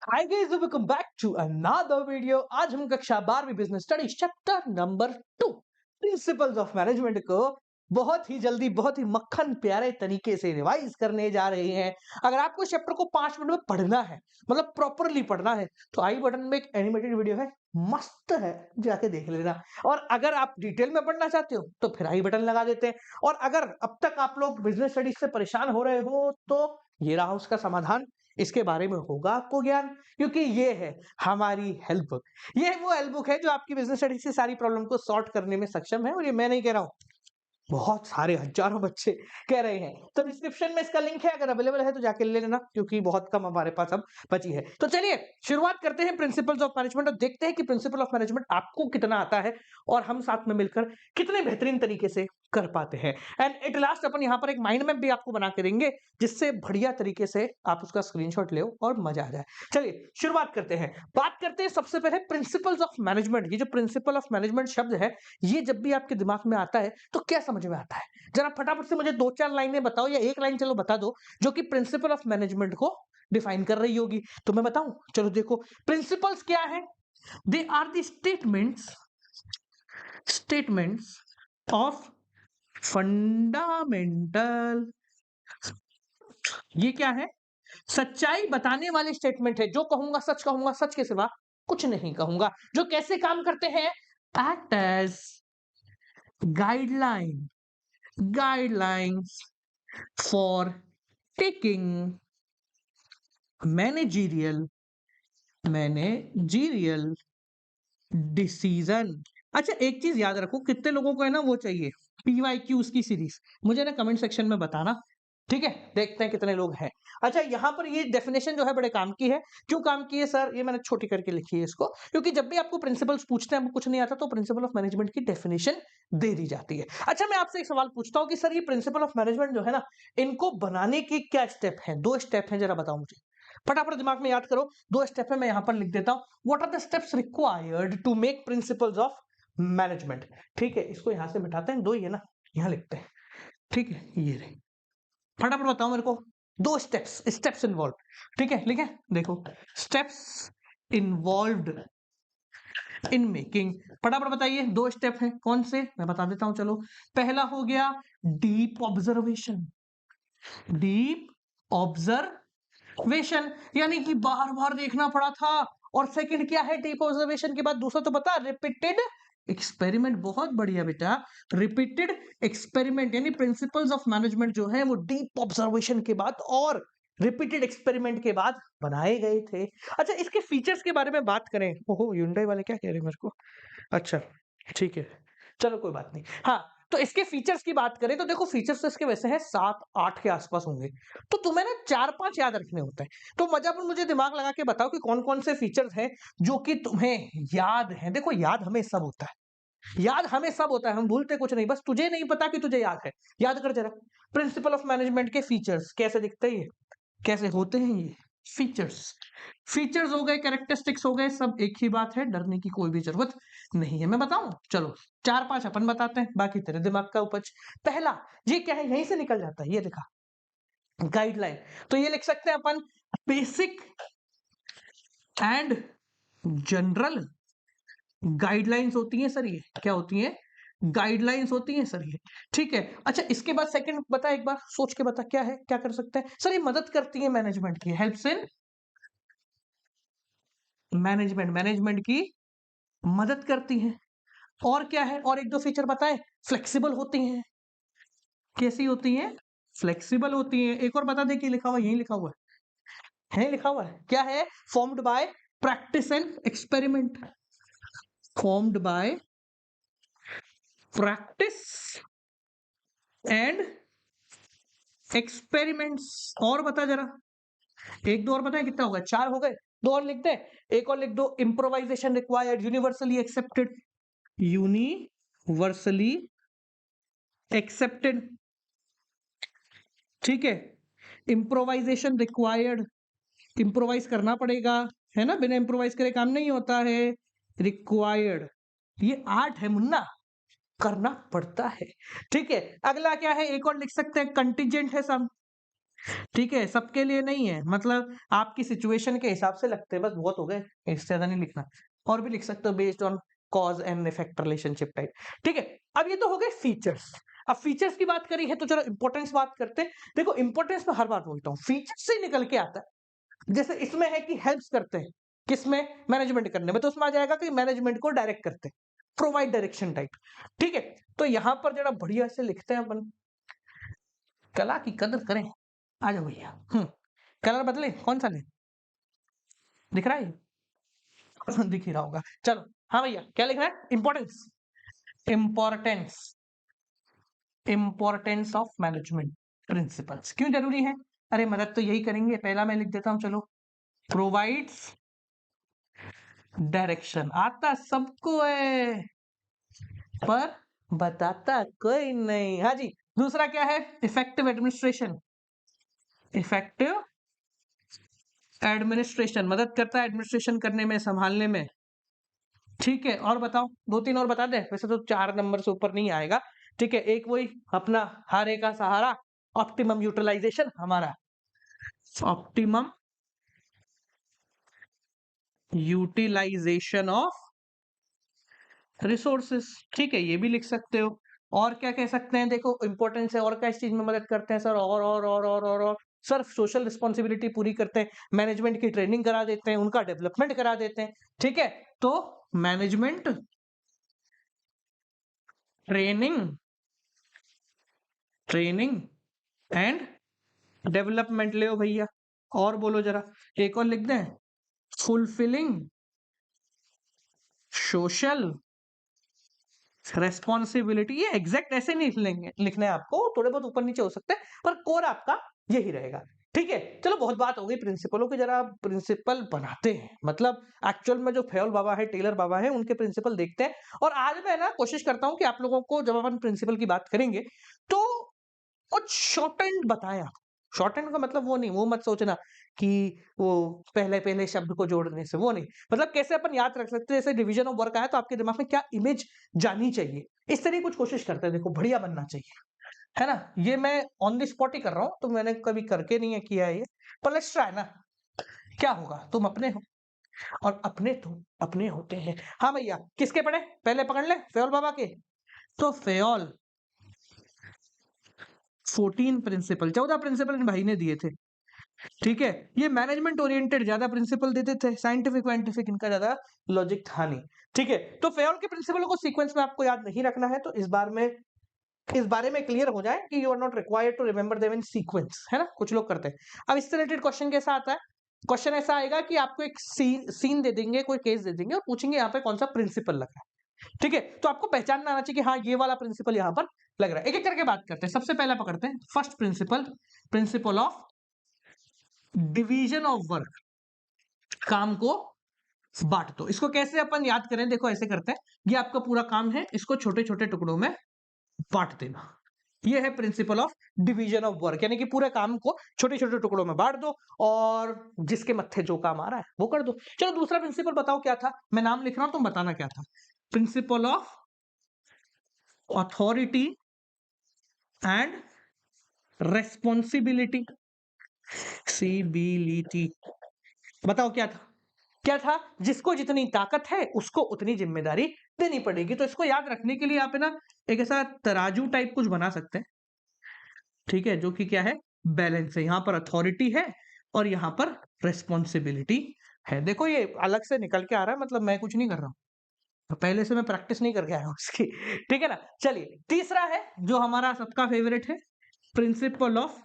Hi guys, welcome back to another video. आज हम कक्षा 12वीं business studies chapter number 2 principles of management को बहुत ही जल्दी, बहुत ही मक्खन प्यारे तरीके से रिवाइज करने जा रहे हैं। अगर आपको इस चैप्टर को 5 मिनट में पढ़ना है, मतलब प्रॉपरली पढ़ना है, तो आई बटन में एक एनिमेटेड वीडियो है, मस्त है, जाके देख लेना। और अगर आप डिटेल में पढ़ना चाहते हो तो फिर आई बटन लगा देते हैं। और अगर अब तक आप लोग बिजनेस स्टडीज से परेशान हो रहे हो तो ये रहा उसका समाधान। इसके बारे में होगा आपको ज्ञान, क्योंकि ये है हमारी हेल्प बुक। ये वो हेल्प बुक है जो आपकी बिजनेस स्टडीज की सारी प्रॉब्लम को सॉर्ट करने में सक्षम है। और ये मैं नहीं कह रहा हूं, बहुत सारे हजारों बच्चे कह रहे हैं। तो डिस्क्रिप्शन में इसका लिंक है, अगर अवेलेबल है तो जाके ले लेना, क्योंकि बहुत कम हमारे पास अब बची है। तो चलिए शुरुआत करते हैं प्रिंसिपल्स ऑफ मैनेजमेंट और देखते हैं कि प्रिंसिपल ऑफ मैनेजमेंट आपको कितना आता है और हम साथ में मिलकर कितने बेहतरीन तरीके से कर पाते हैं। एंड एट लास्ट अपन यहाँ पर एक माइंड मैप भी आपको बना के देंगे, जिससे बढ़िया तरीके से आप उसका स्क्रीनशॉट ले और मजा आ जाए। चलिए शुरुआत करते हैं। बात करते हैं सबसे पहले प्रिंसिपल्स ऑफ मैनेजमेंट। ये जो प्रिंसिपल ऑफ मैनेजमेंट शब्द है, ये जब भी आपके दिमाग में आता है तो क्या समझ में आता है? जरा फटाफट से मुझे 2-4 लाइनें बताओ, या एक लाइन चलो बता दो, जो कि प्रिंसिपल ऑफ मैनेजमेंट को डिफाइन कर रही होगी। तो मैं बताऊं, चलो देखो, प्रिंसिपल्स क्या है? They are the statements of fundamental. ये क्या है? सच्चाई बताने वाले स्टेटमेंट है। जो कहूंगा सच कहूंगा, सच के सिवा कुछ नहीं कहूंगा। जो कैसे काम करते हैं? Act as guideline guidelines for taking managerial decision. अच्छा, एक चीज याद रखो, कितने लोगों को है ना वो चाहिए PYQs की सीरीज, मुझे ना कमेंट सेक्शन में बताना। ठीक है, देखते हैं कितने लोग हैं। अच्छा, यहाँ पर ये डेफिनेशन जो है बड़े काम की है। क्यों काम की है सर? ये मैंने छोटी करके लिखी है इसको, क्योंकि जब भी आपको प्रिंसिपल्स पूछते हैं, आपको कुछ नहीं आता, तो प्रिंसिपल ऑफ मैनेजमेंट की डेफिनेशन दे दी जाती है। अच्छा, मैं आपसे एक सवाल पूछता हूँ कि सर ये प्रिंसिपल ऑफ मैनेजमेंट जो है ना, इनको बनाने के क्या स्टेप हैं? 2 स्टेप हैं, जरा बताओ मुझे। फटाफट दिमाग में याद करो। 2 स्टेप है, मैं यहां पर लिख देता हूं। What are the steps required to make principles of management? ठीक है, इसको यहां से मिटाते हैं, 2 ही है ना, यहां लिखते हैं। ठीक है, ये रहे। फटाफट बताओ मेरे को, 2 स्टेप्स इन्वॉल्व। ठीक है, लिखे देखो, स्टेप्स इन्वॉल्व्ड इन मेकिंग। फटाफट बताइए, 2 स्टेप हैं, कौन से? मैं बता देता हूं, चलो। पहला हो गया डीप ऑब्जर्वेशन। डीप ऑब्जर्वेशन यानी कि बार बार देखना पड़ा था। और सेकंड क्या है डीप ऑब्जर्वेशन के बाद? दूसरा तो बता, रिपीटेड एक्सपेरिमेंट। बहुत बढ़िया बेटा, रिपीटेड एक्सपेरिमेंट। यानी प्रिंसिपल्स ऑफ मैनेजमेंट जो है वो डीप ऑब्जर्वेशन के बाद और रिपीटेड एक्सपेरिमेंट के बाद बनाए गए थे। अच्छा, इसके फीचर्स के बारे में बात करें। ओहो, Hyundai वाले क्या कह रहे हैं मेरे को? अच्छा, ठीक है, चलो कोई बात नहीं। हाँ, तो इसके फीचर्स की बात करें तो देखो, फीचर्स तो इसके वैसे हैं 7-8 के आसपास होंगे। तो तुम्हें ना 4-5 याद रखने होते हैं। तो मजा पर मुझे दिमाग लगा के बताओ कि कौन कौन से फीचर्स हैं जो कि तुम्हें याद हैं। देखो, याद हमें सब होता है, याद हमें सब होता है, हम भूलते कुछ नहीं, बस तुझे नहीं पता कि तुझे याद है। याद कर जरा, प्रिंसिपल ऑफ मैनेजमेंट के फीचर्स कैसे दिखते हैं, ये कैसे होते हैं ये फीचर्स। फीचर्स हो गए, कैरेक्टरिस्टिक्स हो गए, सब एक ही बात है, डरने की कोई भी जरूरत नहीं है। मैं बताऊं, चलो 4-5 अपन बताते हैं, बाकी तेरे दिमाग का उपज। पहला, ये क्या है, यहीं से निकल जाता है, ये देखा, गाइडलाइन। तो ये लिख सकते हैं अपन, बेसिक एंड जनरल गाइडलाइंस होती हैं सर। ये क्या होती हैं? गाइडलाइंस होती हैं सर ये। ठीक है। अच्छा, इसके बाद सेकंड बता, एक बार सोच के बता, क्या है, क्या कर सकते हैं सर? ये मदद करती है मैनेजमेंट की, हेल्प्स इन मैनेजमेंट की मदद करती हैं। और क्या है? और 1-2 फीचर बताए। फ्लेक्सिबल होती हैं। कैसी होती हैं? फ्लेक्सिबल होती हैं। एक और बता दे कि लिखा हुआ, यही लिखा हुआ है, लिखा हुआ है, क्या है? Formed by practice and experiment. Formed by practice and experiments. और बता जरा, 1-2 और बताए, कितना हो गया? 4 हो गए। 2 और लिख दे, एक और लिख दो, improvisation required, universally accepted. Universally accepted. ठीक है, इम्प्रोवाइजेशन रिक्वायर्ड, इम्प्रोवाइज करना पड़ेगा, है ना, बिना इम्प्रोवाइज करे काम नहीं होता है। रिक्वायर्ड, ये आर्ट है मुन्ना, करना पड़ता है। ठीक है, अगला क्या है? एक और लिख सकते हैं, कंटीजेंट है सम। ठीक है, सबके लिए नहीं है, मतलब आपकी सिचुएशन के हिसाब से लगते हैं, बस बहुत हो गए, इससे ज्यादा नहीं लिखना। और भी लिख सकते हो based on cause and effect relationship type. ठीक है, अब ये तो हो गए फीचर्स। अब फीचर्स की बात करी है तो चलो इंपॉर्टेंस बात करते हैं। देखो इंपॉर्टेंस में हर बार बोलता हूँ, फीचर्स से निकल के आता है। जैसे इसमें है कि हेल्प्स करते हैं, किसमें? मैनेजमेंट करने में, तो उसमें आ जाएगा कि मैनेजमेंट को डायरेक्ट करते हैं, प्रोवाइड डायरेक्शन टाइप। ठीक है, तो यहां पर जरा बढ़िया से लिखते हैं अपन, कला की कदर करें। आ जाओ भैया। कलर बदले, कौन सा ले? दिख रहा है? दिख ही रहा होगा। चलो, हाँ भैया, क्या लिख रहा है? Importance, importance, importance of management principles क्यों जरूरी है? अरे मदद तो यही करेंगे। पहला मैं लिख देता हूं, चलो, प्रोवाइड्स डायरेक्शन। आता सबको है पर बताता कोई नहीं। हाँ जी। दूसरा क्या है? इफेक्टिव एडमिनिस्ट्रेशन, इफेक्टिव एडमिनिस्ट्रेशन मदद करता है एडमिनिस्ट्रेशन करने में, संभालने में। ठीक है, और बताओ, दो तीन और बता दे, वैसे तो 4 नंबर से ऊपर नहीं आएगा। ठीक है, एक वही अपना हारे का सहारा, ऑप्टिमम यूटिलाइजेशन हमारा, ऑप्टिमम यूटिलाइजेशन ऑफ रिसोर्सेस। ठीक है, ये भी लिख सकते हो। और क्या कह सकते हैं? देखो इंपॉर्टेंस है, और क्या इस चीज में मदद करते हैं सर? और सर सोशल रिस्पॉन्सिबिलिटी पूरी करते हैं, मैनेजमेंट की ट्रेनिंग करा देते हैं, उनका डेवलपमेंट करा देते हैं। ठीक है, तो management training, training and development ले भैया। और बोलो जरा, एक और लिख दें, फुलफिलिंग सोशल रेस्पॉन्सिबिलिटी। ये एग्जैक्ट ऐसे नहीं लिखना है आपको, थोड़े बहुत ऊपर नीचे हो सकते हैं, पर कोर आपका यही रहेगा। ठीक है, चलो बहुत बात हो गई प्रिंसिपलों की, जरा प्रिंसिपल बनाते हैं, मतलब एक्चुअल में जो फेयोल बाबा है, टेलर बाबा है, उनके प्रिंसिपल देखते हैं। और आज मैं ना कोशिश करता हूं कि आप लोगों को जब अपन प्रिंसिपल की बात करेंगे तो कुछ शॉर्ट एंड बताया। शॉर्ट एंड का मतलब वो नहीं, वो मत सोचना कि वो पहले पहले शब्द को जोड़ने से, वो नहीं, मतलब कैसे अपन याद रख सकते हैं। जैसे डिवीजन ऑफ वर्क आया तो आपके दिमाग में क्या इमेज जानी चाहिए, इस तरह की कुछ कोशिश करते हैं। देखो बढ़िया बनना चाहिए, है ना? ये मैं ऑन द स्पॉट ही कर रहा हूँ, तो मैंने कभी करके नहीं है किया है ये, पर लेट्स ट्राई ना। क्या होगा? तुम अपने हो और अपने तुम अपने होते हैं। हाँ भैया, किसके पढ़े? पहले पकड़ ले, फेयोल बाबा के। तो फेयोल 14 प्रिंसिपल, 14 प्रिंसिपल भाई ने दिए थे। ठीक है, ये मैनेजमेंट ओरिएंटेड ज्यादा प्रिंसिपल देते थे, साइंटिफिक वाइंटिफिक इनका ज्यादा लॉजिक था नहीं। ठीक है, तो फेयोल के प्रिंसिपलों को सीक्वेंस में आपको याद नहीं रखना है, तो इस बार में इस बारे में क्लियर हो जाए कि you are not required to remember them in sequence, है ना? कुछ लोग करते हैं। अब इससे रिलेटेड क्वेश्चन कैसा आता है? क्वेश्चन ऐसा आएगा कि आपको एक सीन दे देंगे, कोई केस दे देंगे और पूछेंगे यहाँ पे कौन सा प्रिंसिपल लग रहा है। ठीक है, तो आपको पहचानना आना चाहिए कि हाँ ये वाला प्रिंसिपल यहाँ पर लग रहा है। एक एक करके बात करते हैं। सबसे पहला पकड़ते हैं first principle, principle of division of work, काम को बांट दो। इसको कैसे अपन याद करें? देखो ऐसे करते हैं, ये आपका पूरा काम है, इसको छोटे छोटे टुकड़ों में बांट देना। ये है principle of division of work, यानी कि पूरे काम को छोटे छोटे टुकड़ों में बांट दो और जिसके मत्थे जो काम आ रहा है वो कर दो। चलो दूसरा प्रिंसिपल बताओ क्या था? मैं नाम लिख रहा हूं, तुम बताना क्या था। Principle of authority and responsibility, सीबीलिटी। बताओ क्या था? क्या था? जिसको जितनी ताकत है उसको उतनी जिम्मेदारी देनी पड़ेगी। तो इसको याद रखने के लिए आप है ना एक ऐसा तराजू टाइप कुछ बना सकते हैं। ठीक है, जो कि क्या है? बैलेंस है। यहाँ पर अथॉरिटी है और यहाँ पर रेस्पॉन्सिबिलिटी है। देखो ये अलग से निकल के आ रहा है, मतलब मैं कुछ नहीं कर रहा हूँ, तो पहले से मैं प्रैक्टिस नहीं करके आया हूँ उसकी। ठीक है ना? चलिए तीसरा है जो हमारा सबका फेवरेट है, प्रिंसिपल ऑफ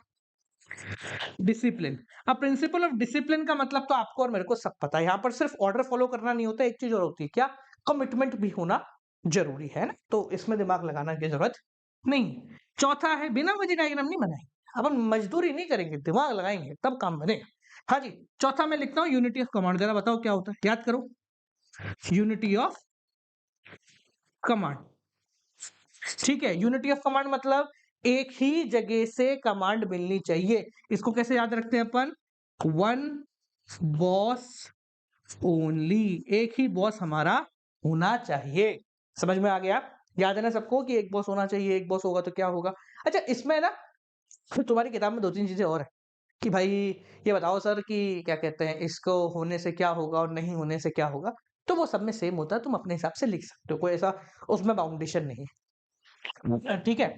डिसिप्लिन। अब प्रिंसिपल ऑफ डिसिप्लिन का मतलब तो आपको और मेरे को सब पता है। यहाँ पर सिर्फ ऑर्डर फॉलो करना नहीं होता, एक चीज और होती है, क्या? कमिटमेंट भी होना जरूरी है ना, तो इसमें दिमाग लगाना की जरूरत नहीं। चौथा है बिना वजह डायग्राम नहीं बनाएंगे, अपन मजदूरी नहीं करेंगे, दिमाग लगाएंगे तब काम बनेगा। हाँ जी, चौथा मैं लिखता हूँ यूनिटी ऑफ कमांड। जरा बताओ क्या होता है, याद करो। Unity of command. ठीक है, यूनिटी ऑफ कमांड मतलब एक ही जगह से कमांड मिलनी चाहिए। इसको कैसे याद रखते हैं अपन? वन बॉस ओनली, एक ही बॉस हमारा होना चाहिए। समझ में आ गया? याद है ना सबको कि एक बॉस होना चाहिए, एक बॉस होगा तो क्या होगा। अच्छा इसमें ना तुम्हारी किताब में दो तीन चीजें और है, कि भाई ये बताओ सर कि क्या कहते हैं, इसको होने से क्या होगा और नहीं होने से क्या होगा, तो वो सब में सेम होता है, तुम अपने हिसाब से लिख सकते हो, कोई ऐसा उसमें बाउंडेशन नहीं है। ठीक है,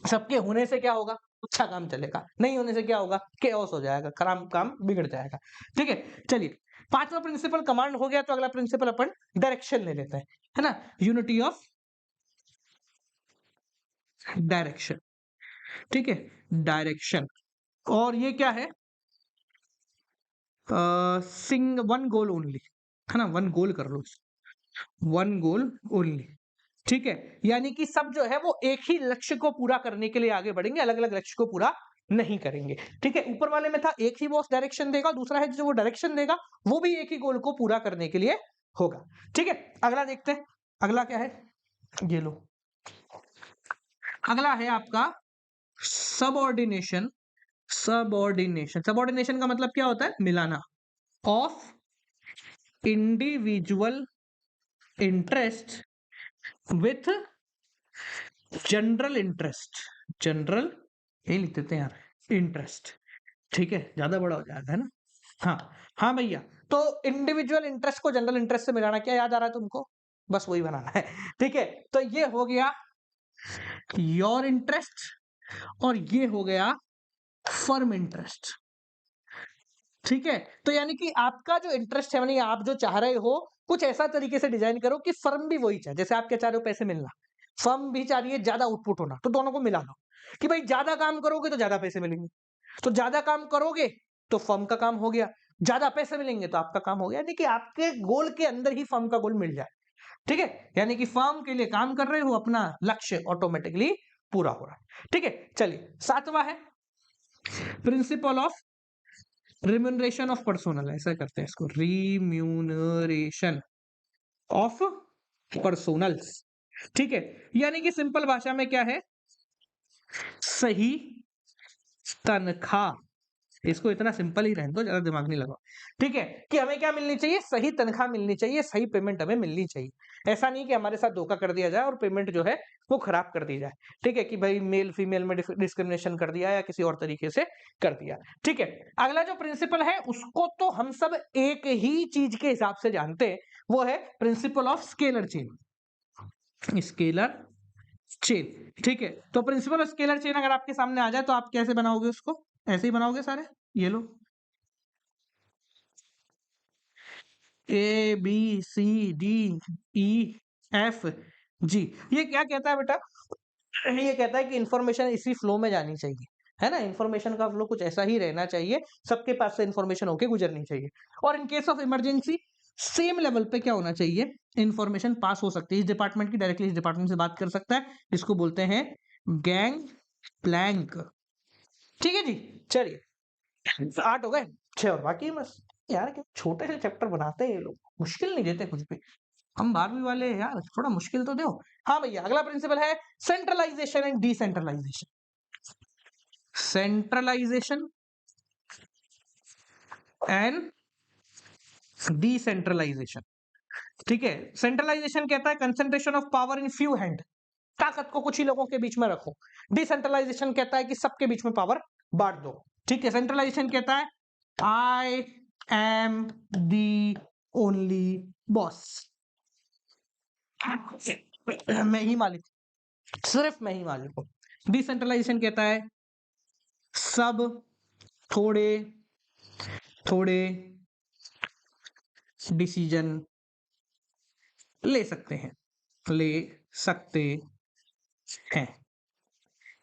सबके होने से क्या होगा, अच्छा काम चलेगा, नहीं होने से क्या होगा, केओस हो जाएगा, काम काम बिगड़ जाएगा। ठीक है, चलिए पांचवा प्रिंसिपल कमांड हो गया, तो अगला प्रिंसिपल अपन डायरेक्शन ले लेते हैं, है ना, यूनिटी ऑफ डायरेक्शन। ठीक है, डायरेक्शन, और ये क्या है, सिंग वन गोल ओनली, है ना, वन गोल कर लो, वन गोल ओनली। ठीक है, यानी कि सब जो है वो एक ही लक्ष्य को पूरा करने के लिए आगे बढ़ेंगे, अलग अलग लक्ष्य को पूरा नहीं करेंगे। ठीक है, ऊपर वाले में था एक ही बॉस डायरेक्शन देगा, दूसरा है जो वो डायरेक्शन देगा वो भी एक ही गोल को पूरा करने के लिए होगा। ठीक है, अगला देखते हैं, अगला क्या है, ये लो, अगला है आपका सबऑर्डिनेशन। सबऑर्डिनेशन, सबऑर्डिनेशन का मतलब क्या होता है, मिलाना of individual interest with general interest, general ये लिख देते हैं यार, इंटरेस्ट। ठीक है, ज्यादा बड़ा हो जाएगा, है ना। हाँ हाँ भैया, तो इंडिविजुअल इंटरेस्ट को जनरल इंटरेस्ट से मिलाना, क्या याद आ रहा है तुमको, बस वही बनाना है। ठीक है, तो ये हो गया योर इंटरेस्ट, और ये हो गया फर्म इंटरेस्ट। ठीक है, तो यानी कि आपका जो इंटरेस्ट है, यानी आप जो चाह रहे हो, कुछ ऐसा तरीके से डिजाइन करो कि फर्म भी वही चाहे, जैसे आप क्या चाह रहे हो, पैसे मिलना, फर्म भी चाह रही है ज्यादा आउटपुट होना, तो दोनों को मिला लो कि भाई ज्यादा काम करोगे तो ज्यादा पैसे मिलेंगे, तो ज्यादा काम करोगे तो फर्म का काम हो गया, ज्यादा पैसे मिलेंगे तो आपका काम हो गया, यानी कि आपके गोल के अंदर ही फर्म का गोल मिल जाए। ठीक है, यानी कि फर्म के लिए काम कर रहे हो, अपना लक्ष्य ऑटोमेटिकली पूरा हो रहा है। ठीक है, चलिए सातवां है principle of remuneration of personnel, ऐसा करते हैं इसको, रिम्यूनरेशन ऑफ पर्सोनल्स। ठीक है, यानी कि सिंपल भाषा में क्या है, सही तनख्वाह, इसको इतना सिंपल ही रहने दो, ज्यादा दिमाग नहीं लगाओ। ठीक है, कि हमें क्या मिलनी चाहिए, सही तनख्वाह मिलनी चाहिए, सही पेमेंट हमें मिलनी चाहिए, ऐसा नहीं कि हमारे साथ धोखा कर दिया जाए और पेमेंट जो है वो खराब कर दी जाए। ठीक है, कि भाई मेल फीमेल में डिस्क्रिमिनेशन कर दिया या किसी और तरीके से कर दिया। ठीक है, अगला जो प्रिंसिपल है उसको तो हम सब एक ही चीज के हिसाब से जानते हैं, वो है principle of scalar chain, scalar chain. ठीक है, तो प्रिंसिपल ऑफ स्केलर चेन अगर आपके सामने आ जाए तो आप कैसे बनाओगे उसको, ऐसे ही बनाओगे सारे, ये लो, A B C D E F G. ये क्या कहता है बेटा, ये कहता है कि इंफॉर्मेशन इसी फ्लो में जानी चाहिए, है ना, इंफॉर्मेशन का फ्लो कुछ ऐसा ही रहना चाहिए, सबके पास से इंफॉर्मेशन होके गुजरनी चाहिए, और in case of emergency same level पे क्या होना चाहिए, इंफॉर्मेशन पास हो सकती है, इस डिपार्टमेंट की डायरेक्टली इस डिपार्टमेंट से बात कर सकता है, इसको बोलते हैं गैंग प्लैंक। ठीक है जी, चलिए 8 हो गए, 6 और बाकी है बस। यार क्या छोटे से चैप्टर बनाते हैं ये लोग, मुश्किल नहीं देते कुछ भी, हम 12वीं वाले हैं यार, थोड़ा मुश्किल तो दो। हाँ भैया, अगला प्रिंसिपल है centralisation and decentralisation. Centralisation and decentralisation. ठीक है, सेंट्रलाइजेशन कहता है concentration of power in few hand, ताकत को कुछ ही लोगों के बीच में रखो। डिसेंट्रलाइजेशन कहता है कि सबके बीच में पावर बांट दो। ठीक है, सेंट्रलाइजेशन कहता है I am the only boss, मैं ही मालिक, सिर्फ मैं ही मालिक हूं। डिसेंट्रलाइजेशन कहता है सब थोड़े थोड़े डिसीजन ले सकते हैं, ले सकते हैं।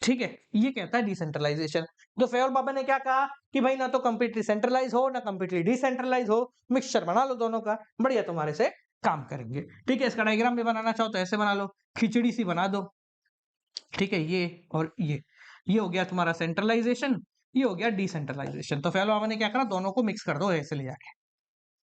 ठीक है, ये कहता है डिसेंट्रलाइजेशन। तो फेयर बाबा ने क्या कहा कि भाई ना तो कंप्लीटली सेंट्रलाइज हो ना कंप्लीटली डिसेंट्रलाइज हो, मिक्सचर बना लो दोनों का, बढ़िया तुम्हारे से काम करेंगे। ठीक है, इसका डायग्राम भी बनाना चाहो तो ऐसे बना लो, खिचड़ी सी बना दो। ठीक है, ये और ये हो गया तुम्हारा सेंट्रलाइजेशन, ये हो गया डिसेंट्रलाइजेशन। तो फेयर बाबा ने क्या करा, दोनों को मिक्स कर दो ऐसे ले जाके।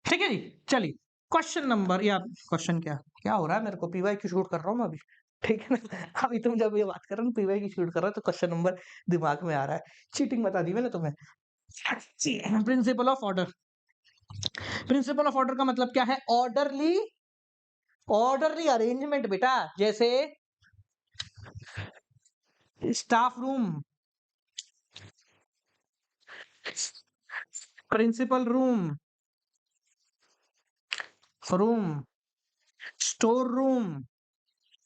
ठीक है जी, चलिए क्वेश्चन नंबर, या क्वेश्चन क्या क्या हो रहा है, मेरे को पीवाई की शूट कर रहा हूँ मैं अभी। ठीक है ना, अभी तुम जब ये बात कर रहे हो पीवाई की शूट कर रहा है तो क्वेश्चन नंबर दिमाग में आ रहा है, चीटिंग बता दी मैंने तुम्हें। Principle of order, principle of order का मतलब क्या है, ऑर्डरली, ऑर्डरली अरेंजमेंट बेटा, जैसे staff room, principle room, room, store room,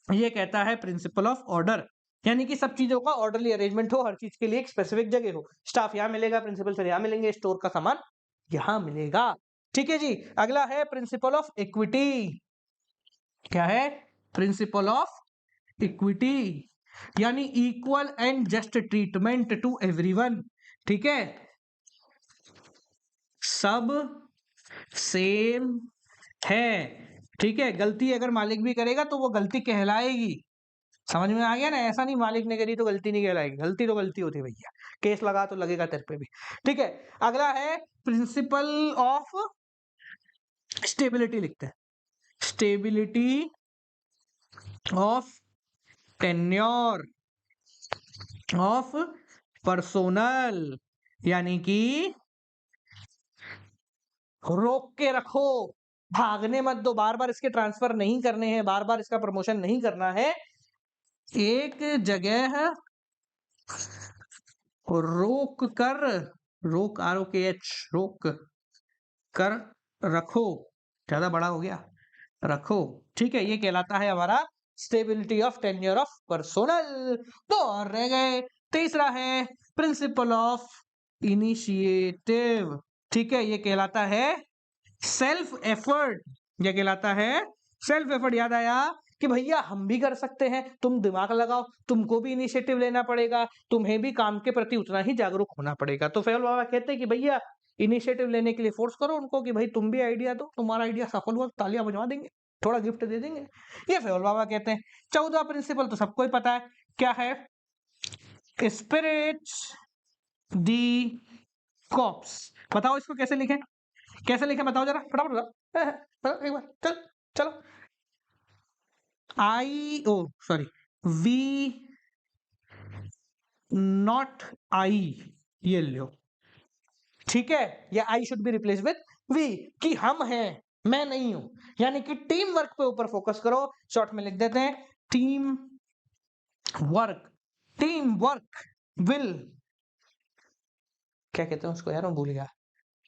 ये कहता है प्रिंसिपल ऑफ ऑर्डर, यानी कि सब चीजों का ऑर्डरली अरेंजमेंट हो, हर चीज के लिए एक स्पेसिफिक जगह हो। स्टाफ यहाँ मिलेगा, प्रिंसिपल सर यहाँ मिलेंगे, स्टोर का सामान यहाँ मिलेगा। ठीक है जी। अगला है प्रिंसिपल ऑफ इक्विटी। क्या है? प्रिंसिपल ऑफ इक्विटी, यानी equal and just treatment to everyone. ठीक है, सब सेम है। ठीक है, गलती अगर मालिक भी करेगा तो वो गलती कहलाएगी। समझ में आ गया ना? ऐसा नहीं मालिक ने करी तो गलती नहीं कहलाएगी, गलती तो गलती होती है भैया, केस लगा तो लगेगा तेरे पे भी। ठीक है, अगला है प्रिंसिपल ऑफ स्टेबिलिटी, लिखते हैं stability of tenure of personnel, यानी कि रोक के रखो, भागने मत दो, बार बार इसके ट्रांसफर नहीं करने हैं, बार बार इसका प्रमोशन नहीं करना है, एक जगह रोक कर, रोक ROKH, रोक कर रखो, ज्यादा बड़ा हो गया, रखो। ठीक है, ये कहलाता है हमारा stability of tenure of personnel. तो और रह गए, तीसरा है प्रिंसिपल ऑफ इनिशिएटिव। ठीक है, ये कहलाता है सेल्फ एफर्ट, ये कहलाता है सेल्फ एफर्ट। याद आया कि भैया हम भी कर सकते हैं, तुम दिमाग लगाओ, तुमको भी इनिशिएटिव लेना पड़ेगा, तुम्हें भी काम के प्रति उतना ही जागरूक होना पड़ेगा। तो फेल बाबा कहते हैं कि भैया इनिशिएटिव लेने के लिए फोर्स करो उनको कि भाई तुम भी आइडिया दो, तुम्हारा आइडिया सफल हुआ तो तालियां बजवा देंगे, थोड़ा गिफ्ट दे देंगे। ये फेल बाबा कहते हैं। 14वां प्रिंसिपल तो सबको ही पता है, क्या है? स्पिरिट दी कॉप्स। बताओ इसको कैसे लिखें, कैसे लिखें बताओ जरा, फटाफट बताओ एक बार, चल चलो। सॉरी, वी नॉट आई, ये लो। ठीक है, या I should be replace with we, कि हम हैं, मैं नहीं हूं, यानी कि टीम वर्क पे ऊपर फोकस करो। शॉर्ट में लिख देते हैं team work, team work will, क्या कहते हैं उसको यार, मैं भूल गया,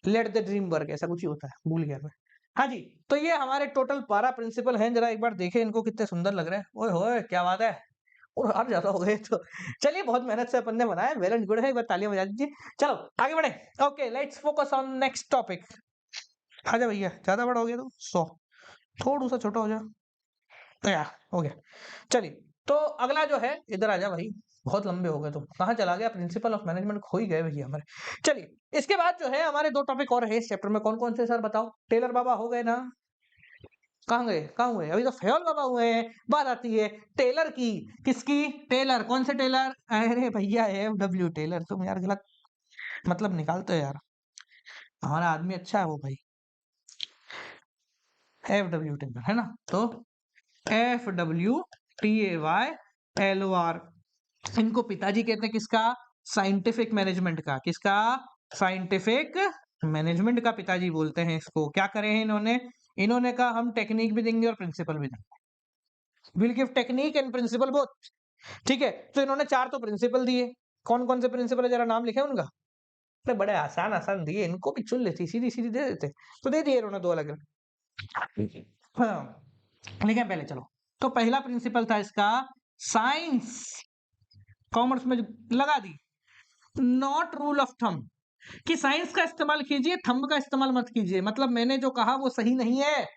लेट द ड्रीम वर्क, ऐसा कुछ ही होता है, भूल गया मैं। हाँ जी, तो ये हमारे टोटल 12 प्रिंसिपल हैं, जरा एक बार देखें इनको, कितने सुंदर लग रहे हैं। ओए होए क्या बात है, और हार ज्यादा हो गए तो। चलिए, बहुत मेहनत से अपन ने बनाया, वेल एंड गुड है, एक बार तालियां बजा दीजिए। चलो आगे बढ़े। Okay, let's focus on next topic. आजा भैया, ज्यादा बड़ा हो गया तो 100, थोड़ा सा छोटा हो जा, तो यार हो गया। चलिए, तो अगला जो है, इधर आजा भाई, बहुत लंबे हो गए, तो कहाँ चला गया? प्रिंसिपल ऑफ मैनेजमेंट खो ही गए भैया हमारे। चलिए, इसके बाद जो है हमारे 2 टॉपिक और है इस चैप्टर में, कौन कौन से सर बताओ? टेलर बाबा हो गए ना, कहाँ गए, कहाँ हुए? अभी तो फेयल बाबा हुए हैं। बात आती है टेलर की, किसकी? टेलर, कौन से टेलर? अरे भैया FW टेलर, तुम यार गलत मतलब निकालते हो यार, हमारा आदमी अच्छा है वो भाई, FW टेलर है ना, तो FWTAYLOR, इनको पिताजी कहते हैं किसका? साइंटिफिक मैनेजमेंट का। किसका? साइंटिफिक मैनेजमेंट का पिताजी बोलते हैं इसको। क्या करे हैं इन्होंने? इन्होंने कहा हम टेक्निक भी देंगे और प्रिंसिपल भी देंगे, will give technique and principle both. ठीक है, तो इन्होंने 4 तो प्रिंसिपल दिए। कौन कौन से प्रिंसिपल है, जरा नाम लिखे उनका। अरे बड़े आसान आसान दिए, इनको भी चुन लेती, सीधी सीधी दे देते, तो दे दिए इन्होंने 2 अलग अलग। हाँ, लिखें पहले, चलो। तो पहला प्रिंसिपल था इसका साइंस, कॉमर्स में लगा दी, नॉट रूल ऑफ थंब, कि साइंस का इस्तेमाल कीजिए, थंब का इस्तेमाल मत कीजिए। मतलब मैंने जो कहा वो सही नहीं है,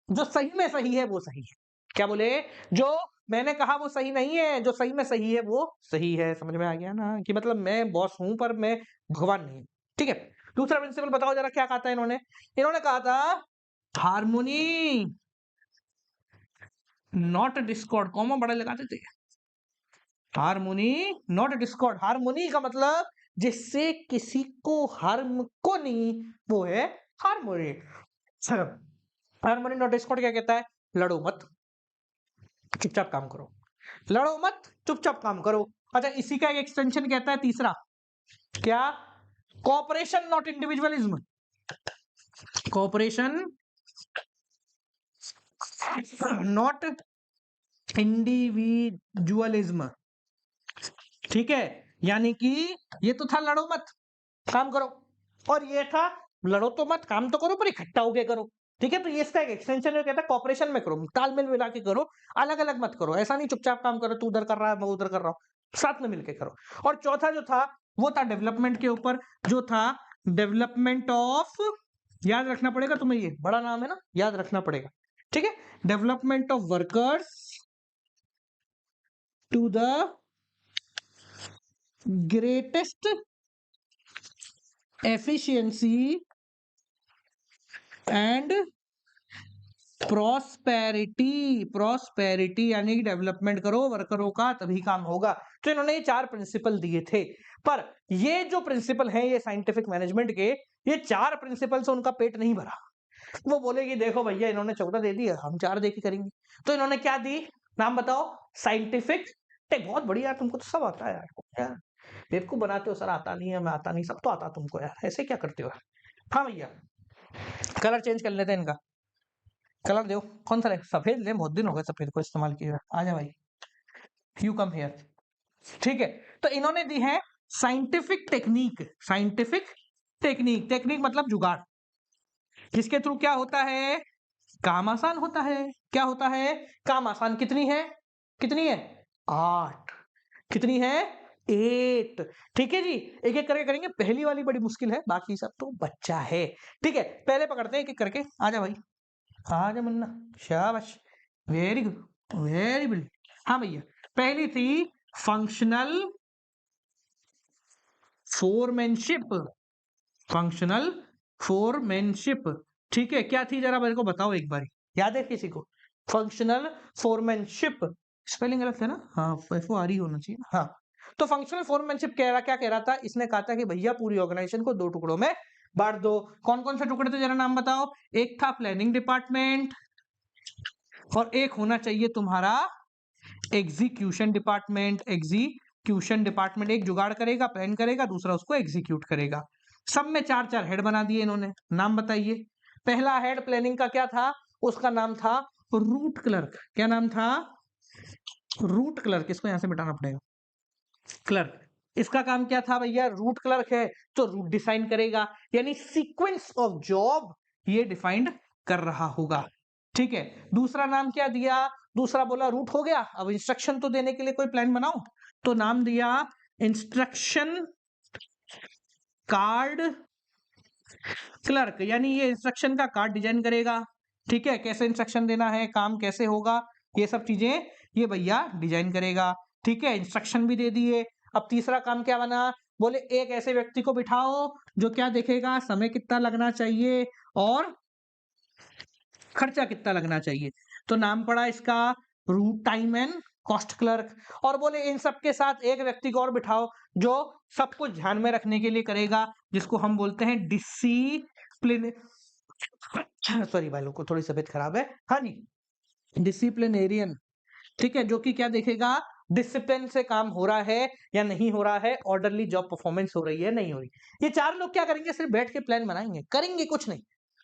जो सही में सही है वो सही है। क्या बोले? जो मैंने कहा वो सही नहीं है, जो सही में सही है वो सही है। समझ में आ गया ना, कि मतलब मैं बॉस हूं पर मैं भगवान नहीं हूं। ठीक है, दूसरा प्रिंसिपल बताओ जरा, क्या कहा था इन्होंने? इन्होंने कहा था हारमोनी नॉट डिस्कॉर्ड, कॉमा बड़ा लगाते थे, हारमोनी नॉट डिस्कॉर्ड। हारमोनी का मतलब जिससे किसी को हार्म को नहीं, वो है हारमोनी। हारमोनी नॉट डिस्कॉर्ड क्या कहता है? लड़ो मत, चुपचाप काम करो, लड़ो मत, चुपचाप काम करो। अच्छा, इसी का एक एक्सटेंशन कहता है तीसरा, क्या? Cooperation not individualism, cooperation not individualism. ठीक है, यानी कि ये तो था लड़ो मत, काम करो। और ये था लड़ो तो मत, काम तो करो पर इकट्ठा होके करो। ठीक है, तो ये इसका एक एक्सटेंशन है, कहता है कॉपरेशन में करो, तालमेल मिला के करो, अलग अलग मत करो। ऐसा नहीं चुपचाप काम करो, तू उधर कर रहा है मैं उधर कर रहा हूँ, साथ में मिलकर करो। और चौथा जो था वो था डेवलपमेंट के ऊपर, जो था डेवलपमेंट ऑफ, याद रखना पड़ेगा तुम्हें, ये बड़ा नाम है ना, याद रखना पड़ेगा। ठीक है, development of workers to the greatest efficiency and prosperity. Prosperity यानी कि डेवलपमेंट करो वर्करों का, तभी काम होगा। तो इन्होंने ये 4 प्रिंसिपल दिए थे। पर ये जो प्रिंसिपल हैं ये साइंटिफिक मैनेजमेंट के, ये 4 प्रिंसिपल से उनका पेट नहीं भरा। वो बोले कि देखो भैया इन्होंने 14 दे दिया, हम 4 दे के करेंगे। तो इन्होंने क्या दी, नाम बताओ। साइंटिफिक टेक, बहुत बढ़िया, तुमको तो सब आता है यार, बेवकूफ बनाते हो सर, आता नहीं है, मैं आता नहीं, सब तो आता तुमको यार, ऐसे क्या करते हो। हाँ भैया, कलर चेंज कर लेते हैं इनका, कलर दो, कौन सा रहे, सफेद ले, बहुत दिन हो गए सफेद को इस्तेमाल किया। आ जा भाई, यू कम हियर। ठीक है, तो इन्होंने दी है scientific technique. Scientific technique, technique मतलब जुगाड़, जिसके थ्रू क्या होता है, काम आसान होता है। क्या होता है, काम आसान। कितनी है, कितनी है, 8। कितनी है, 8। ठीक है जी, एक एक करके करेंगे। पहली वाली बड़ी मुश्किल है, बाकी सब तो बच्चा है। ठीक है, पहले पकड़ते हैं एक एक करके। आ जा भाई, आ जा मुन्ना, शाबाश, वेरी गुड, वेरी गुड। हाँ भैया, पहली थी फंक्शनल फोरमैनशिप। फंक्शनल फोरमैनशिप, ठीक है, क्या थी जरा मेरे को बताओ एक बार, याद है किसी को, फंक्शनल फोरमैनशिप। स्पेलिंग गलत है ना, हाँ एफ ओ आर ई होना चाहिए। हाँ, तो फंक्शनल फोरमैनशिप कह रहा, क्या कह रहा था, इसने कहा था कि भैया पूरी ऑर्गेनाइजेशन को 2 टुकड़ों में बांट दो। कौन कौन से टुकड़े थे जरा नाम बताओ। एक था प्लानिंग डिपार्टमेंट, और एक होना चाहिए तुम्हारा एग्जीक्यूशन डिपार्टमेंट। एग्जीक्यूशन डिपार्टमेंट एक जुगाड़ करेगा, प्लान करेगा, दूसरा उसको एग्जीक्यूट करेगा। सब में 4-4 हेड बना दिए इन्होंने। नाम बताइए। पहला हेड प्लानिंग का क्या था, उसका नाम था रूट क्लर्क। क्या नाम था, रूट क्लर्क। इसको यहां से मिटाना पड़ेगा, क्लर्क। इसका काम क्या था भैया, रूट क्लर्क है तो रूट डिफाइन करेगा, यानी सीक्वेंस ऑफ जॉब ये डिफाइंड कर रहा होगा। ठीक है, दूसरा नाम क्या दिया, दूसरा बोला रूट हो गया, अब इंस्ट्रक्शन तो देने के लिए कोई प्लान बनाओ, तो नाम दिया इंस्ट्रक्शन कार्ड क्लर्क, यानी ये इंस्ट्रक्शन का कार्ड डिजाइन करेगा। ठीक है, कैसे इंस्ट्रक्शन देना है, काम कैसे होगा, ये सब चीजें ये भैया डिजाइन करेगा। ठीक है, इंस्ट्रक्शन भी दे दिए। अब तीसरा काम क्या बना, बोले एक ऐसे व्यक्ति को बिठाओ जो क्या देखेगा, समय कितना लगना चाहिए और खर्चा कितना लगना चाहिए। तो नाम पड़ा इसका route time and cost clerk. और बोले इन सब के साथ एक व्यक्ति को और बिठाओ जो सब कुछ ध्यान में रखने के लिए करेगा, जिसको हम बोलते हैं डिसिप्लिन, सॉरी भाई लोग को थोड़ी तबीयत खराब है। हाँ जी, डिसिप्लिनेरियन। ठीक है, जो कि क्या देखेगा, डिसिप्लिन से काम हो रहा है या नहीं हो रहा है, ऑर्डरली जॉब परफॉर्मेंस हो रही है नहीं हो रही। ये 4 लोग क्या करेंगे, सिर्फ बैठ के प्लान बनाएंगे, करेंगे कुछ नहीं।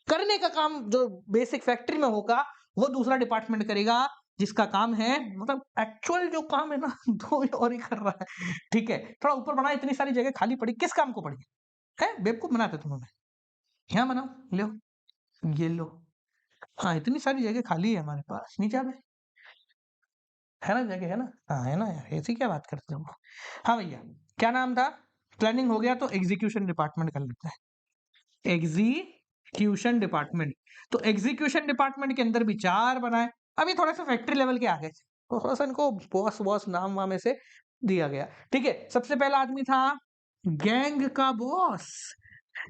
करने का काम जो बेसिक फैक्ट्री में होगा वो दूसरा डिपार्टमेंट करेगा, जिसका काम है, मतलब एक्चुअल जो काम है ना दो और ही कर रहा है। ठीक है, थोड़ा ऊपर बना, इतनी सारी जगह खाली पड़ी, किस काम को पड़ी है, बेवकूफ बनाते तुम हमें। यहाँ बनाओ, लो ये लो, हाँ इतनी सारी जगह खाली है हमारे पास, नीचे आ जाए, है ना जगह, है ना, हाँ है ना यार, ऐसी क्या बात करते हो। हाँ भैया, क्या नाम था, प्लानिंग हो गया तो एग्जीक्यूशन डिपार्टमेंट कर लेते हैं। एग्जीक्यूशन डिपार्टमेंट, तो एग्जीक्यूशन डिपार्टमेंट के अंदर भी 4 बनाए। अभी थोड़ा सा फैक्ट्री लेवल के आ गए, तो थोड़ा सा इनको बॉस बॉस नाम वाम में से दिया गया। ठीक है, सबसे पहला आदमी था गैंग का बॉस।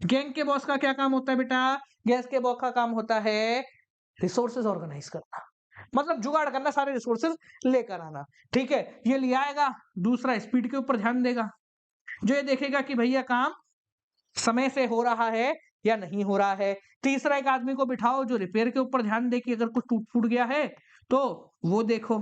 गैंग के बॉस का क्या काम होता है बेटा, गैंग के बॉस का काम होता है रिसोर्सेज ऑर्गेनाइज करना, मतलब जुगाड़ करना, सारे रिसोर्सेज लेकर आना। ठीक है, ये ले आएगा। दूसरा स्पीड के ऊपर ध्यान देगा, जो ये देखेगा कि भैया काम समय से हो रहा है या नहीं हो रहा है। तीसरा एक आदमी को बिठाओ जो रिपेयर के ऊपर ध्यान दे कि अगर कुछ टूट फूट गया है तो वो देखो।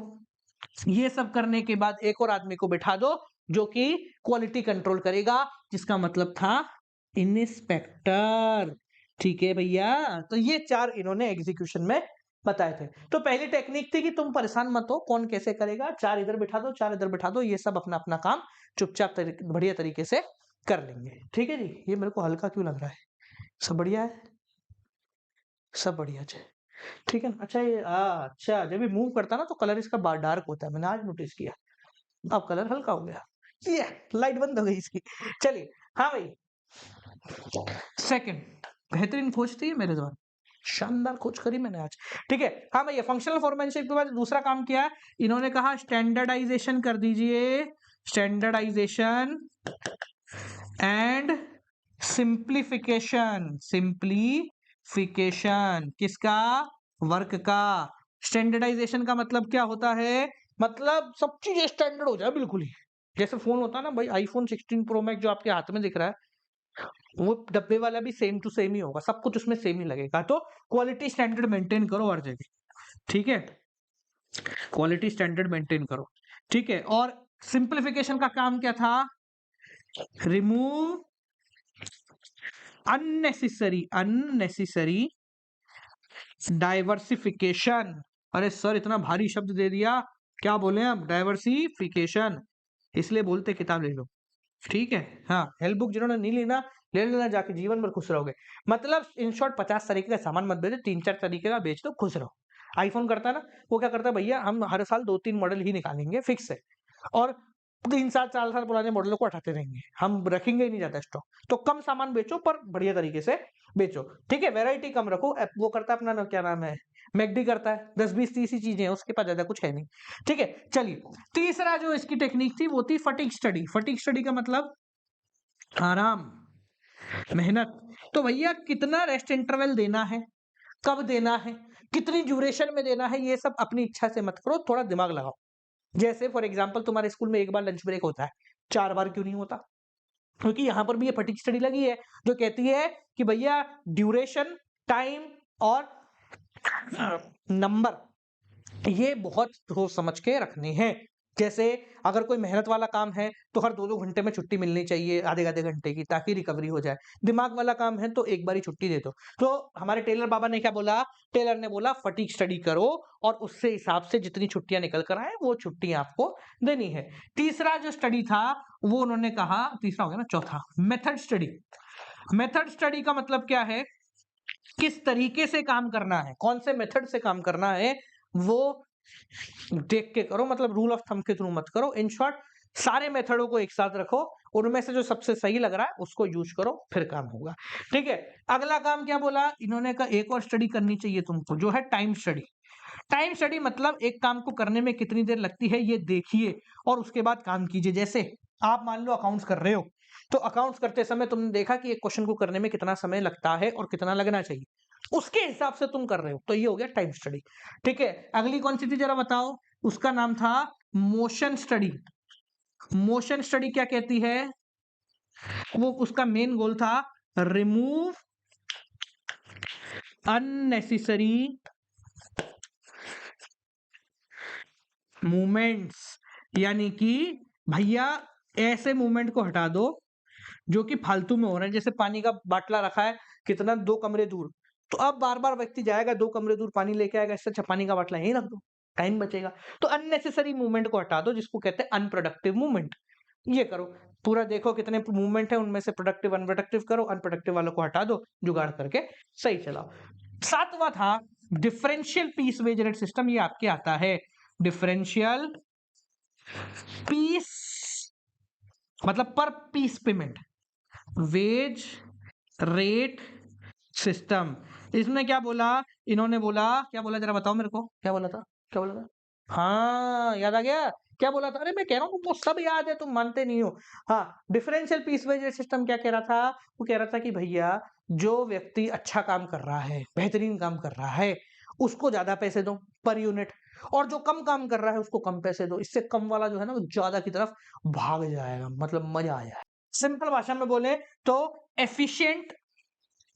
ये सब करने के बाद एक और आदमी को बिठा दो जो कि क्वालिटी कंट्रोल करेगा, जिसका मतलब था इंस्पेक्टर। ठीक है भैया, तो ये 4 इन्होंने एग्जीक्यूशन में बताए थे। तो पहली टेक्निक थी कि तुम परेशान मत हो, कौन कैसे करेगा, 4 इधर बिठा दो 4 इधर बिठा दो, ये सब अपना अपना काम चुपचाप बढ़िया तरीके से कर लेंगे। ठीक है जी, ये मेरे को हल्का क्यों लग रहा है? सब बढ़िया है? सब बढ़िया है। ठीक है ना? अच्छा ये अच्छा जब ये मूव करता है ना तो कलर इसका डार्क होता है, मैंने आज नोटिस किया। अब कलर हल्का हो गया। ये लाइट बंद हो गई इसकी। चलिए, हाँ भाई, सेकंड बेहतरीन खोज थी मेरे द्वारा, शानदार खोज करी मैंने आज। ठीक है, हाँ भैया, फंक्शनल फॉर्मेनशिप के बाद दूसरा काम किया, इन्होंने कहा स्टैंडर्डाइजेशन कर दीजिए, स्टैंडर्डाइजेशन एंड सिंप्लीफिकेशन, सिंप्लीफिकेशन किसका? वर्क का। स्टैंडर्डाइजेशन का मतलब क्या होता है? मतलब सब चीजें स्टैंडर्ड हो जाए बिल्कुल ही। जैसे फोन होता है ना भाई, आईफोन 16 प्रो मैक्स जो आपके हाथ में दिख रहा है, वो डब्बे वाला भी सेम टू सेम ही होगा, सब कुछ उसमें सेम ही लगेगा। तो क्वालिटी स्टैंडर्ड मेंटेन करो हर जगह। ठीक है, क्वालिटी स्टैंडर्ड मेंटेन करो। ठीक है, और सिंप्लीफिकेशन का काम क्या था? Remove unnecessary diversification. अरे सर, इतना भारी शब्द दे दिया, क्या बोले हम? डाइवर्सिफिकेशन, इसलिए बोलते किताब ले लो। ठीक है, हाँ, हेल्प बुक जिन्होंने नहीं लेना, ले लेना जाके, जीवन भर खुश रहोगे। मतलब इन शॉर्ट 50 तरीके का सामान मत बेचो, 3-4 तरीके का बेच दो, खुश रहो। आईफोन करता है ना, वो क्या करता है भैया, हम हर साल 2-3 मॉडल ही निकालेंगे फिक्स है, और 3 साल 4 साल पुराने मॉडलों को हटाते रहेंगे, हम रखेंगे ही नहीं ज्यादा स्टॉक। तो कम सामान बेचो पर बढ़िया तरीके से बेचो। ठीक है, वेराइटी कम रखो। वो करता है अपना क्या नाम है, मैकडी करता है, 10-20-30 ही चीजें हैं, उसके पास ज्यादा कुछ है नहीं। ठीक है, चलिए, तीसरा जो इसकी टेक्निक थी वो थी फटीग स्टडी। फटीग स्टडी का मतलब आराम, मेहनत। तो भैया कितना रेस्ट इंटरवल देना है, कब देना है, कितनी ड्यूरेशन में देना है, ये सब अपनी इच्छा से मत करो, थोड़ा दिमाग लगाओ। जैसे फॉर एग्जांपल तुम्हारे स्कूल में एक बार लंच ब्रेक होता है, 4 बार क्यों नहीं होता? क्योंकि यहां पर भी ये फटीग स्टडी लगी है, जो कहती है कि भैया ड्यूरेशन, टाइम और नंबर, ये बहुत सोच समझ के रखने हैं। जैसे अगर कोई मेहनत वाला काम है तो हर 2-2 घंटे में छुट्टी मिलनी चाहिए, आधे-आधे घंटे की, ताकि रिकवरी हो जाए। दिमाग वाला काम है तो एक बार ही छुट्टी दे दो। तो हमारे टेलर बाबा ने क्या बोला? टेलर ने बोला फटीग स्टडी करो, और उससे हिसाब से जितनी छुट्टियां निकल कर आए वो छुट्टी आपको देनी है। तीसरा जो स्टडी था वो उन्होंने कहा, तीसरा हो गया ना, चौथा मेथड स्टडी। मेथड स्टडी का मतलब क्या है? किस तरीके से काम करना है, कौन से मेथड से काम करना है, वो देख के करो। मतलब रूल ऑफ थंब के थ्रू मत करो। इन शॉर्ट, सारे मेथडों को एक साथ रखो, उनमें से जो सबसे सही लग रहा है उसको यूज करो, फिर काम होगा। ठीक है, अगला काम क्या बोला इन्होंने? कहा एक और स्टडी करनी चाहिए तुमको, जो है टाइम स्टडी। टाइम स्टडी मतलब एक काम को करने में कितनी देर लगती है ये देखिए, और उसके बाद काम कीजिए। जैसे आप मान लो अकाउंट्स कर रहे हो, तो अकाउंट्स करते समय तुमने देखा कि एक क्वेश्चन को करने में कितना समय लगता है और कितना लगना चाहिए, उसके हिसाब से तुम कर रहे हो, तो ये हो गया टाइम स्टडी। ठीक है, अगली कौन सी थी जरा बताओ? उसका नाम था मोशन स्टडी। मोशन स्टडी क्या कहती है? वो उसका मेन गोल था रिमूव अननेसेसरी मूवमेंट्स, यानी कि भैया ऐसे मूवमेंट को हटा दो जो कि फालतू में हो रहे हैं। जैसे पानी का बाटला रखा है कितना, 2 कमरे दूर, तो अब बार बार व्यक्ति जाएगा 2 कमरे दूर पानी लेके आएगा, इससे अच्छा पानी का बाटला यहीं रख दो, टाइम बचेगा। तो अननेसेसरी मूवमेंट को हटा दो, जिसको कहते हैं अनप्रोडक्टिव मूवमेंट। ये करो, पूरा देखो कितने मूवमेंट है, उनमें से प्रोडक्टिव अनप्रोडक्टिव करो, अनप्रोडक्टिव वालों को हटा दो, जुगाड़ करके सही चलाओ। सातवां था differential piece wage rate system. ये आपके आता है डिफरेंशियल पीस, मतलब per piece payment wage rate system. इसमें क्या बोला इन्होंने? बोला, क्या बोला जरा बताओ मेरे को, क्या बोला था? क्या बोला था? हाँ, याद आ गया। क्या बोला था? अरे मैं कह रहा हूँ तुमको सब याद है, तुम मानते नहीं हो। हाँ, differential piece wage rate system क्या कह रहा था? वो कह रहा था कि भैया जो व्यक्ति अच्छा काम कर रहा है, बेहतरीन काम कर रहा है, उसको ज्यादा पैसे दो पर यूनिट, और जो कम काम कर रहा है उसको कम पैसे दो। इससे कम वाला जो है ना वो ज्यादा की तरफ भाग जाएगा, मतलब मजा आ जाएगा। सिंपल भाषा में बोले तो एफिशिएंट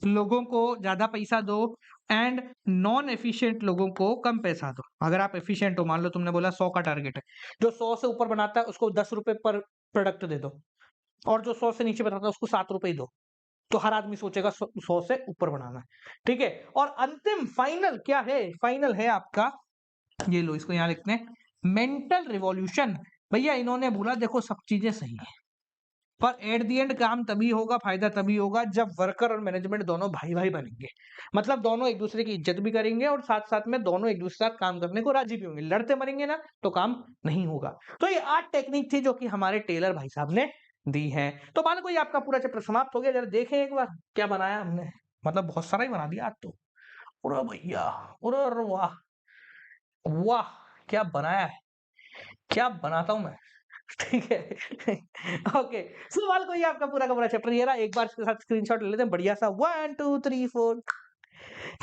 लोगों को ज्यादा पैसा दो, एंड नॉन एफिशिएंट लोगों को कम पैसा दो। अगर आप एफिशिएंट हो, मान लो तुमने बोला 100 का टारगेट है, जो 100 से ऊपर बनाता है उसको 10 रुपए पर प्रोडक्ट दे दो, और जो 100 से नीचे बनाता है उसको 7 रुपए ही दो। तो हर आदमी सोचेगा 100 से ऊपर बनाना है। ठीक है, और अंतिम फाइनल क्या है? फाइनल है आपका, ये लो इसको यहां लिखते हैं, मेंटल रिवॉल्यूशन। भैया इन्होंने बोला देखो सब चीजें सही है, पर एट द एंड काम तभी होगा, फायदा तभी होगा जब वर्कर और मैनेजमेंट दोनों भाई-भाई बनेंगे। मतलब दोनों एक-दूसरे की इज्जत भी करेंगे और साथ-साथ में दोनों एक-दूसरे के साथ काम करने को राज़ी भी होंगे। लड़ते मरेंगे ना तो काम नहीं होगा। तो ये 8 टेक्निक थी जो कि हमारे टेलर भाई साहब ने दी हैं। तो मान लो ये आपका पूरा चैप्टर समाप्त हो गया। ज़रा देखें एक बार क्या बनाया हमने। मतलब बहुत सारा ही बना दिया आज तो। अरे भैया! अरे वाह! वाह! क्या बनाया है। क्या बनाता हूँ मैं। ठीक है। ओके, सवाल कोई आपका पूरा का पूरा चैप्टर ये रहा। एक बार इसके साथ स्क्रीनशॉट ले लेते हैं बढ़िया सा 1 2 3 4।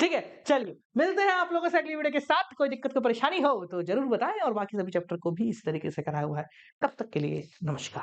ठीक है, चलिए मिलते हैं आप लोगों से अगली वीडियो के साथ। कोई दिक्कत कोई परेशानी हो तो ज़रूर बताएँ और बाकी सभी चैप्टर को भी इस तरीके से कराया हुआ है। तब तक के लिए नमस्कार।